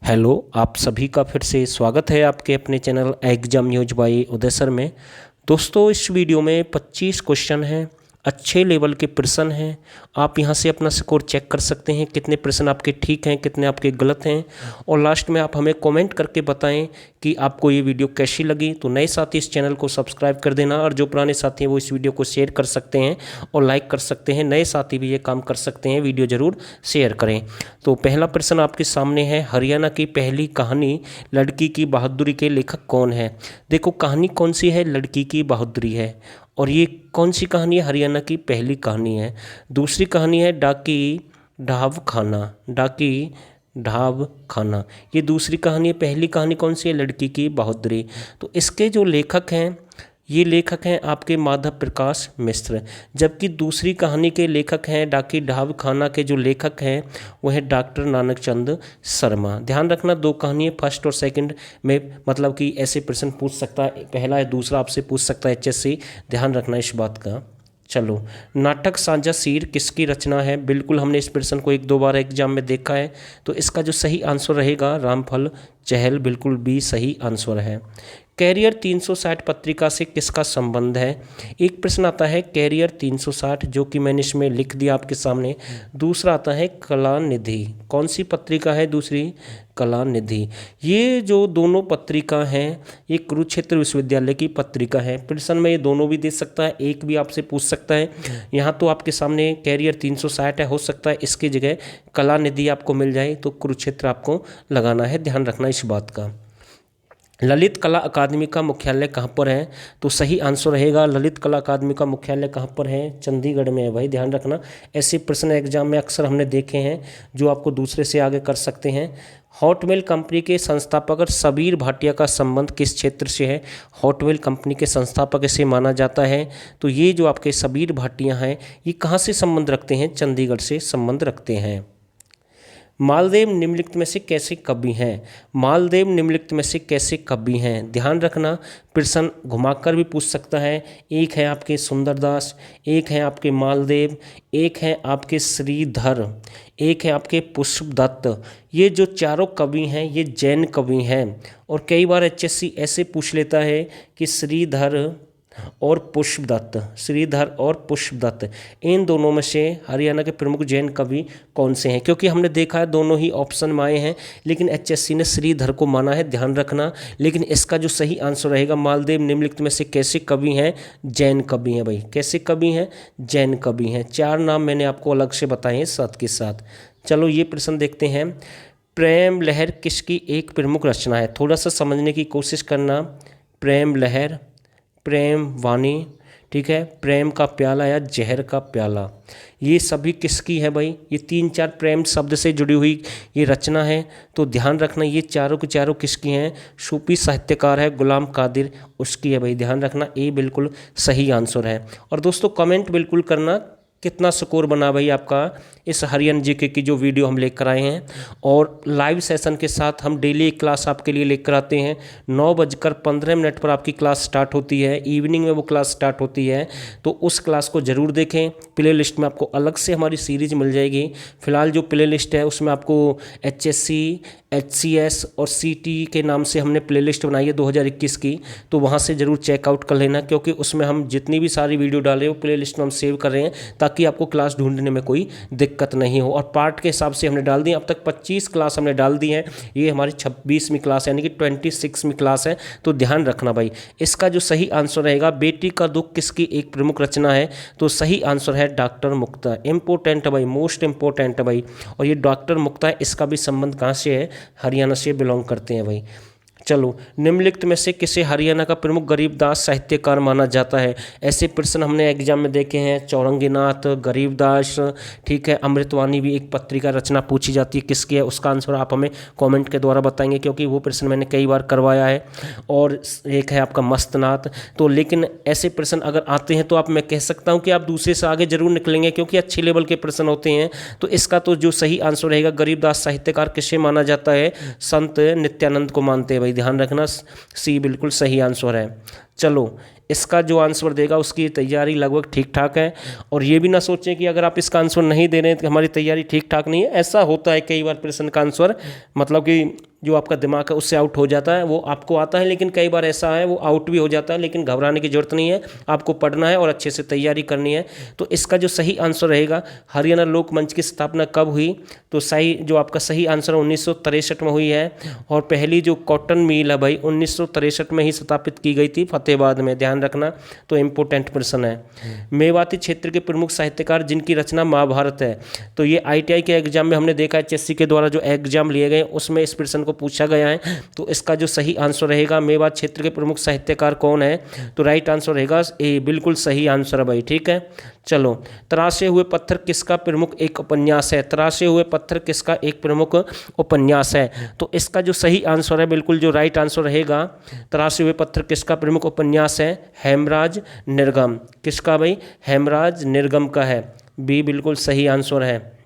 Hello, आप सभी का फिर से स्वागत है आपके अपने चैनल एग्जाम न्यूज बाय उदय सर में। दोस्तों, इस वीडियो में 25 क्वेश्चन हैं, अच्छे लेवल के प्रश्न हैं। आप यहां से अपना स्कोर चेक कर सकते हैं, कितने प्रश्न आपके ठीक हैं, कितने आपके गलत हैं। और लास्ट में आप हमें कमेंट करके बताएं कि आपको ये वीडियो कैसी लगी। तो नए साथी इस चैनल को सब्सक्राइब कर देना, और जो पुराने साथी हैं वो इस वीडियो को शेयर कर सकते हैं और लाइक कर सकते हैं। नए साथी भी ये काम कर सकते हैं, वीडियो ज़रूर शेयर करें। तो पहला प्रश्न आपके सामने है, हरियाणा की पहली कहानी लड़की की बहादुरी के लेखक कौन है। देखो, कहानी कौन सी है, लड़की की बहादुरी है। और ये कौन सी कहानी है, हरियाणा की पहली कहानी है। दूसरी कहानी है डाकी ढाब खाना, डाकी ढाब खाना, ये दूसरी कहानी है। पहली कहानी कौन सी है, लड़की की बहादुरी। तो इसके जो लेखक हैं, ये लेखक हैं आपके माधव प्रकाश मिश्र। जबकि दूसरी कहानी के लेखक हैं, डाकी ढाब खाना के जो लेखक हैं वो है डॉक्टर नानक चंद शर्मा। ध्यान रखना, दो कहानी है, फर्स्ट और सेकंड में मतलब कि ऐसे प्रश्न पूछ सकता है, पहला है दूसरा आपसे पूछ सकता है एचएससी। ध्यान रखना इस बात का। चलो, नाटक साझा सीर किसकी रचना है। बिल्कुल हमने इस प्रश्न को एक दो बार एग्जाम में देखा है। तो इसका जो सही आंसर रहेगा रामफल चहल, बिल्कुल बी सही आंसर है। कैरियर 360 पत्रिका से किसका संबंध है। एक प्रश्न आता है कैरियर 360, जो कि मैंने इसमें लिख दिया आपके सामने। दूसरा आता है कलानिधि, कौन सी पत्रिका है दूसरी, कलानिधि। ये जो दोनों पत्रिका हैं, ये कुरुक्षेत्र विश्वविद्यालय की पत्रिका है। प्रश्न में ये दोनों भी दे सकता है, एक भी आपसे पूछ सकता है। यहाँ तो आपके सामने कैरियर 360 है, हो सकता है इसकी जगह कलानिधि आपको मिल जाए, तो कुरुक्षेत्र आपको लगाना है। ध्यान रखना इस बात का। ललित कला अकादमी का मुख्यालय कहाँ पर है। तो सही आंसर रहेगा ललित कला अकादमी का मुख्यालय कहाँ पर है, चंडीगढ़ में है भाई। ध्यान रखना, ऐसे प्रश्न एग्जाम में अक्सर हमने देखे हैं जो आपको दूसरे से आगे कर सकते हैं। हॉटमेल कंपनी के संस्थापक सबीर भाटिया का संबंध किस क्षेत्र से है। हॉटमेल कंपनी के संस्थापक इसे माना जाता है। तो ये जो आपके सबीर भाटिया हैं, ये कहाँ से संबंध रखते हैं, चंडीगढ़ से संबंध रखते हैं। मालदेव निम्नलिखित में से कैसे कवि हैं। मालदेव निम्नलिखित में से कैसे कवि हैं। ध्यान रखना, प्रश्न घुमाकर भी पूछ सकता है। एक है आपके सुंदरदास, एक है आपके मालदेव, एक है आपके श्रीधर, एक है आपके पुष्पदत्त। ये जो चारों कवि हैं ये जैन कवि हैं। और कई बार एचएससी ऐसे पूछ लेता है कि श्रीधर और पुष्पदत्त, श्रीधर और पुष्पदत्त, इन दोनों में से हरियाणा के प्रमुख जैन कवि कौन से हैं। क्योंकि हमने देखा है दोनों ही ऑप्शन में आए हैं, लेकिन एचएससी ने श्रीधर को माना है। ध्यान रखना, लेकिन इसका जो सही आंसर रहेगा, मालदेव निम्नलिखित में से कैसे कवि हैं, जैन कवि हैं भाई। कैसे कवि हैं, जैन कवि हैं। चार नाम मैंने आपको अलग से बताए हैं साथ के साथ। चलो ये प्रश्न देखते हैं। प्रेम लहर किसकी एक प्रमुख रचना है। थोड़ा सा समझने की कोशिश करना। प्रेम लहर, प्रेम वाणी, ठीक है, प्रेम का प्याला या जहर का प्याला, ये सभी किसकी है भाई। ये तीन चार प्रेम शब्द से जुड़ी हुई ये रचना है। तो ध्यान रखना, ये चारों के चारों किसकी हैं, सूफी साहित्यकार है गुलाम कादिर, उसकी है भाई। ध्यान रखना, ये बिल्कुल सही आंसर है। और दोस्तों कमेंट बिल्कुल करना कितना स्कोर बना भाई आपका इस हरियाणा जीके की जो वीडियो हम लेकर आए हैं। और लाइव सेशन के साथ हम डेली एक क्लास आपके लिए लेकर आते हैं। 9:15 पर आपकी क्लास स्टार्ट होती है, इवनिंग में वो क्लास स्टार्ट होती है। तो उस क्लास को ज़रूर देखें। प्ले लिस्ट में आपको अलग से हमारी सीरीज मिल जाएगी। फिलहाल जो प्ले लिस्ट है उसमें आपको एचएससी, एचसीएस और सीटी के नाम से हमने प्ले लिस्ट बनाई है 2021 की। तो वहाँ से ज़रूर चेकआउट कर लेना, क्योंकि उसमें हम जितनी भी सारी वीडियो डाले वो प्ले लिस्ट में हम सेव कर रहे हैं, ताकि आपको क्लास ढूंढने में कोई दिक्कत नहीं हो। और पार्ट के हिसाब से हमने डाल दी, अब तक 25 क्लास हमने डाल दी हैं। ये हमारी 26वीं क्लास यानी कि 26वीं क्लास है। तो ध्यान रखना भाई, इसका जो सही आंसर रहेगा, बेटी का दुख किसकी एक प्रमुख रचना है। तो सही आंसर है डॉक्टर मुक्ता। इंपॉर्टेंट है भाई, मोस्ट इंपॉर्टेंट है भाई। और ये डॉक्टर मुक्ता है, इसका भी संबंध कहाँ से है, हरियाणा से बिलोंग करते हैं भाई। चलो, निम्नलिखित में से किसे हरियाणा का प्रमुख गरीबदास साहित्यकार माना जाता है। ऐसे प्रश्न हमने एग्जाम में देखे हैं, चौरंगीनाथ, गरीबदास, ठीक है। अमृतवाणी भी एक पत्रिका रचना पूछी जाती है, किसकी है, उसका आंसर आप हमें कमेंट के द्वारा बताएंगे, क्योंकि वो प्रश्न मैंने कई बार करवाया है। और एक है आपका मस्तनाथ। तो लेकिन ऐसे प्रश्न अगर आते हैं तो आप, मैं कह सकता हूँ कि आप दूसरे से आगे जरूर निकलेंगे, क्योंकि अच्छे लेवल के प्रश्न होते हैं। तो इसका तो जो सही आंसर रहेगा, गरीबदास साहित्यकार किसे माना जाता है, संत नित्यानंद को मानते हैं भाई। ध्यान रखना, सी बिल्कुल सही आंसर है। चलो, इसका जो आंसर देगा उसकी तैयारी लगभग ठीक ठाक है। और ये भी ना सोचें कि अगर आप इसका आंसर नहीं दे रहे हैं तो हमारी तैयारी ठीक ठाक नहीं है। ऐसा होता है कई बार प्रश्न का आंसर मतलब कि जो आपका दिमाग है उससे आउट हो जाता है, वो आपको आता है, लेकिन कई बार ऐसा है वो आउट भी हो जाता है। लेकिन घबराने की जरूरत नहीं है, आपको पढ़ना है और अच्छे से तैयारी करनी है। तो इसका जो सही आंसर रहेगा, हरियाणा लोक मंच की स्थापना कब हुई? तो सही जो आपका सही आंसर 1963 में हुई है। और पहली जो कॉटन मिल है भाई 1963 में ही स्थापित की गई थी फतेहाबाद में, ध्यान रखना। तो इम्पोर्टेंट प्रश्न है। मेवाती क्षेत्र के प्रमुख साहित्यकार जिनकी रचना महाभारत है, तो ये ITI के एग्जाम में हमने देखा है, HSC के द्वारा जो एग्जाम लिए गए उसमें इस प्रश्न को पूछा गया है। तो इसका जो सही आंसर रहेगा, मेवात क्षेत्र के प्रमुख साहित्यकार कौन है? तो राइट आंसर रहेगा ए, बिल्कुल सही आंसर है भाई, ठीक है। चलो, तराशे हुए पत्थर किसका प्रमुख एक उपन्यास है? तराशे हुए पत्थर किसका एक प्रमुख उपन्यास है? तो इसका जो सही आंसर है, बिल्कुल जो राइट आंसर रहेगा, तराशे हुए पत्थर किसका प्रमुख उपन्यास है? हेमराज निर्गम। किसका भाई? हेमराज निर्गम का है। बी बिल्कुल सही आंसर है।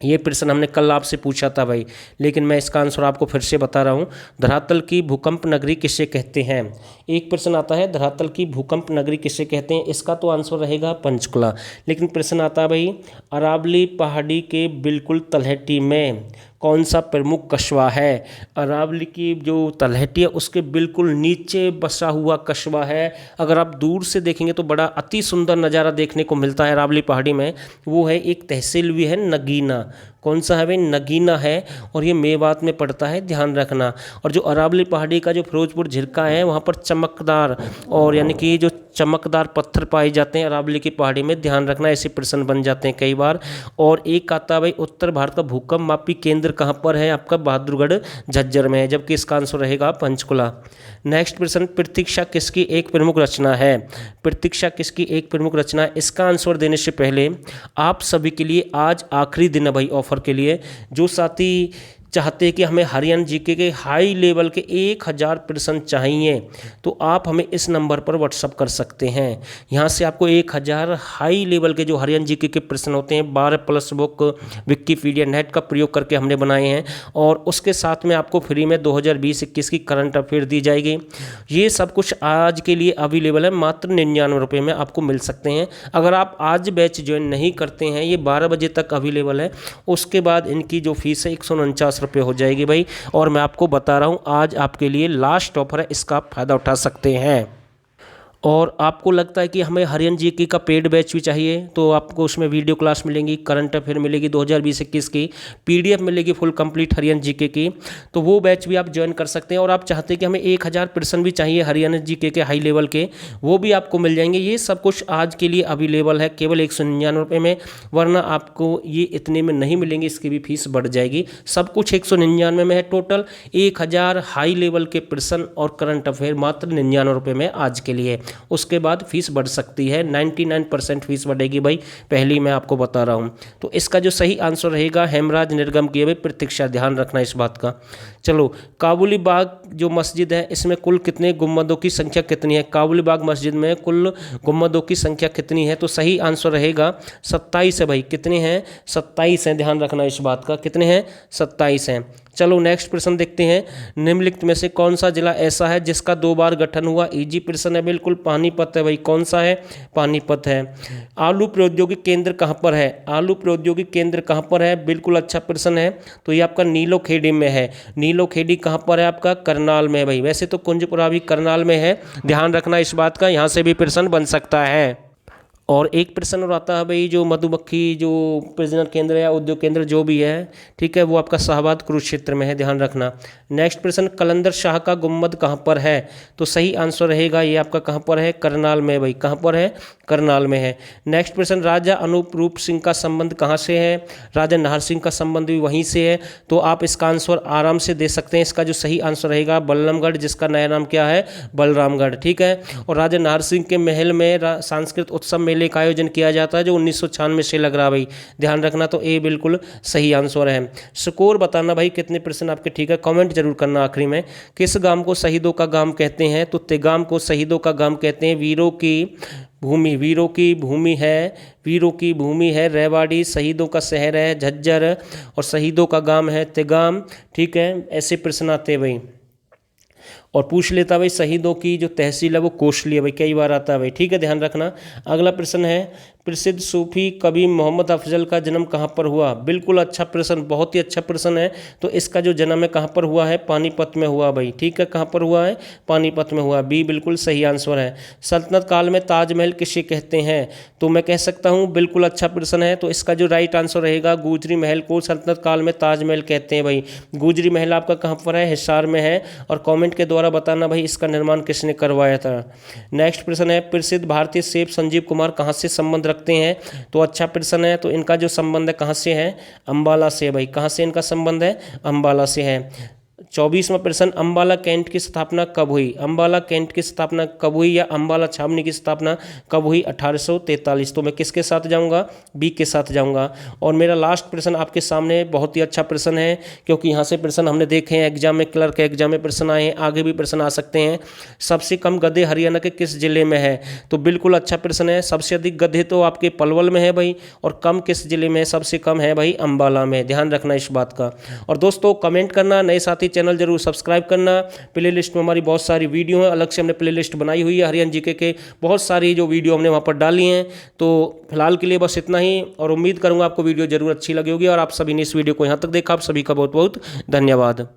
ये प्रश्न हमने कल आपसे पूछा था भाई, लेकिन मैं इसका आंसर आपको फिर से बता रहा हूँ। धरातल की भूकंप नगरी किसे कहते हैं? एक प्रश्न आता है, धरातल की भूकंप नगरी किसे कहते हैं? इसका तो आंसर रहेगा पंचकुला। लेकिन प्रश्न आता है भाई, अरावली पहाड़ी के बिल्कुल तलहटी में कौन सा प्रमुख कस्बा है? अरावली की जो तलहटी है उसके बिल्कुल नीचे बसा हुआ कस्बा है। अगर आप दूर से देखेंगे तो बड़ा अति सुंदर नज़ारा देखने को मिलता है अरावली पहाड़ी में। वो है एक तहसील भी है नगीना। कौन सा है भाई? नगीना है। और ये मेवात में पड़ता है, ध्यान रखना। और जो अरावली पहाड़ी का जो फिरोजपुर झिरका है वहाँ पर चमकदार और यानी कि जो चमकदार पत्थर पाए जाते हैं अरावली की पहाड़ी में, ध्यान रखना। ऐसे प्रश्न बन जाते हैं कई बार। और एक आता है भाई, उत्तर भारत का भूकंप मापी केंद्र कहाँ पर है? आपका बहादुरगढ़ झज्जर में है, जबकि इसका आंसर रहेगा पंचकुला। नेक्स्ट प्रश्न, प्रतीक्षा किसकी एक प्रमुख रचना है? प्रतीक्षा किसकी एक प्रमुख रचना है? इसका आंसर देने से पहले आप सभी के लिए आज आखिरी दिन है भाई ऑफर के लिए। जो साथी चाहते हैं कि हमें हरियाणा जीके के हाई लेवल के 1000 प्रश्न चाहिए, तो आप हमें इस नंबर पर व्हाट्सअप कर सकते हैं। यहाँ से आपको 1000 हाई लेवल के जो हरियाणा जीके के प्रश्न होते हैं 12+ बुक विकिपीडिया नेट का प्रयोग करके हमने बनाए हैं। और उसके साथ में आपको फ्री में 2020-21 की करंट अफेयर दी जाएगी। ये सब कुछ आज के लिए अवेलेबल है, मात्र 99 रुपये में आपको मिल सकते हैं। अगर आप आज बैच ज्वाइन नहीं करते हैं, ये 12 बजे तक अवेलेबल है, उसके बाद इनकी जो फीस है 149 रुपये हो जाएगी भाई। और मैं आपको बता रहा हूँ आज आपके लिए लास्ट ऑफर है, इसका आप फायदा उठा सकते हैं। और आपको लगता है कि हमें हरियाणा जीके का पेड बैच भी चाहिए, तो आपको उसमें वीडियो क्लास मिलेंगी, करंट अफेयर मिलेगी 2020-21 की, PDF मिलेगी फुल कंप्लीट हरियाणा जीके की, तो वो बैच भी आप ज्वाइन कर सकते हैं। और आप चाहते हैं कि हमें 1000 प्रश्न भी चाहिए हरियाणा जीके के हाई लेवल के, वो भी आपको मिल जाएंगे। ये सब कुछ आज के लिए अवेलेबल है केवल 199 रुपये में, वरना आपको ये इतने में नहीं मिलेंगे, इसकी भी फीस बढ़ जाएगी। सब कुछ 199 में है टोटल, 1000 हाई लेवल के प्रश्न और करंट अफेयर मात्र 99 रुपये में आज के लिए। उसके बाद फीस बढ़ सकती है, 99% फीस बढ़ेगी भाई, पहली मैं आपको बता रहा हूँ। तो इसका जो सही आंसर रहेगा हेमराज निर्गम की भाई प्रतीक्षा, ध्यान रखना इस बात का। चलो, काबुली बाग जो मस्जिद है इसमें कुल कितने गुम्बदों की संख्या कितनी है? काबुली बाग मस्जिद में कुल गुम्बदों की संख्या कितनी है? तो सही आंसर रहेगा 27 है भाई। कितने हैं? 27 हैं, ध्यान रखना इस बात का। कितने हैं? 27 हैं। चलो नेक्स्ट प्रश्न देखते हैं। निम्नलिखित में से कौन सा जिला ऐसा है जिसका 2 बार गठन हुआ? इजी प्रश्न है बिल्कुल, पानीपत है भाई। कौन सा है? पानीपत है। आलू प्रौद्योगिक केंद्र कहाँ पर है? आलू प्रौद्योगिक केंद्र कहाँ पर है? बिल्कुल अच्छा प्रश्न है। तो ये आपका नीलोखेड़ी में है। नीलोखेड़ी कहाँ पर है? आपका करनाल में है भाई। वैसे तो कुंजपुरा भी करनाल में है, ध्यान रखना इस बात का, यहाँ से भी प्रश्न बन सकता है। और एक प्रश्न और आता है भाई, जो मधुमक्खी जो प्रजनन केंद्र या उद्योग केंद्र जो भी है, ठीक है, वो आपका शाहबाद कुरुक्षेत्र में है, ध्यान रखना। नेक्स्ट प्रश्न, कलंदर शाह का गुम्बद कहाँ पर है? तो सही आंसर रहेगा ये आपका कहाँ पर है? करनाल में भाई। कहाँ पर है? करनाल में है। नेक्स्ट प्रश्न, राजा अनूपरूप सिंह का संबंध कहाँ से है? राजा नाहर सिंह का संबंध भी वहीं से है। तो आप इसका आंसर आराम से दे सकते हैं। इसका जो सही आंसर रहेगा बल्लमगढ़, जिसका नया नाम क्या है? बलरामगढ़, ठीक है। और राजा नाहर सिंह के महल में सांस्कृतिक उत्सव मेले का आयोजन किया जाता है जो 1996 से लग रहा भाई, ध्यान रखना। तो ए बिल्कुल सही आंसर है। स्कोर बताना भाई कितने प्रश्न आपके ठीक है, कमेंट जरूर करना आखिरी में। किस गांव को शहीदों का गांव कहते हैं? तो तेगाम को शहीदों का गांव कहते हैं। वीरों की भूमि, वीरों की भूमि है, वीरों की भूमि है रेवाड़ी, शहीदों का शहर है झज्जर, और शहीदों का गांव है तेगाम, ठीक है। ऐसे प्रश्न आते हैं भाई। और पूछ लेता भाई शहीदों की जो तहसील है वो कोसली है भाई, कई बार आता है भाई, ठीक है, ध्यान रखना। अगला प्रश्न है प्रसिद्ध सूफी कवि मोहम्मद अफजल का जन्म कहाँ पर हुआ? बिल्कुल अच्छा प्रश्न, बहुत ही अच्छा प्रश्न है। तो इसका जो जन्म है कहाँ पर हुआ है? पानीपत में हुआ भाई, ठीक है, कहाँ पर हुआ है? पानीपत में हुआ, बी बिल्कुल सही आंसर है। सल्तनत काल में ताजमहल किसे कहते हैं? तो मैं कह सकता हूँ बिल्कुल अच्छा प्रश्न है, तो इसका जो राइट आंसर रहेगा गुजरी महल को सल्तनत काल में ताजमहल कहते हैं भाई। गुजरी महल आपका कहाँ पर है? हिसार में है। और कमेंट के द्वारा बताना भाई इसका निर्माण किसने करवाया था। नेक्स्ट प्रश्न है प्रसिद्ध भारतीय सेफ संजीव कुमार कहाँ से संबंध रखते हैं? तो अच्छा प्रश्न है, तो इनका जो संबंध है कहाँ से है? अंबाला से भाई, कहाँ से इनका संबंध है? अंबाला से है। 24वां प्रश्न अंबाला कैंट की स्थापना कब हुई? अंबाला कैंट की स्थापना कब हुई या अंबाला छावनी की स्थापना कब हुई? 1843। तो मैं किसके साथ जाऊंगा? बी के साथ जाऊंगा। और मेरा लास्ट प्रश्न आपके सामने बहुत ही अच्छा प्रश्न है, क्योंकि यहाँ से प्रश्न हमने देखे हैं एग्जाम में, क्लर्क एग्जाम में प्रश्न आए हैं, आगे भी प्रश्न आ सकते हैं। सबसे कम गधे हरियाणा के किस जिले में है? तो बिल्कुल अच्छा प्रश्न है। सबसे अधिक गधे तो आपके पलवल में है भाई, और कम किस जिले में? सबसे कम है भाई अंबाला में, ध्यान रखना इस बात का। और दोस्तों कमेंट करना, नए साथी चैनल जरूर सब्सक्राइब करना। प्लेलिस्ट में हमारी बहुत सारी वीडियो है, अलग से हमने प्लेलिस्ट बनाई हुई है हरियाणा जीके के, बहुत सारी जो वीडियो हमने वहाँ पर डाली हैं। तो फिलहाल के लिए बस इतना ही, और उम्मीद करूँगा आपको वीडियो जरूर अच्छी लगी होगी। और आप सभी ने इस वीडियो को यहाँ तक देखा, आप सभी का बहुत बहुत धन्यवाद।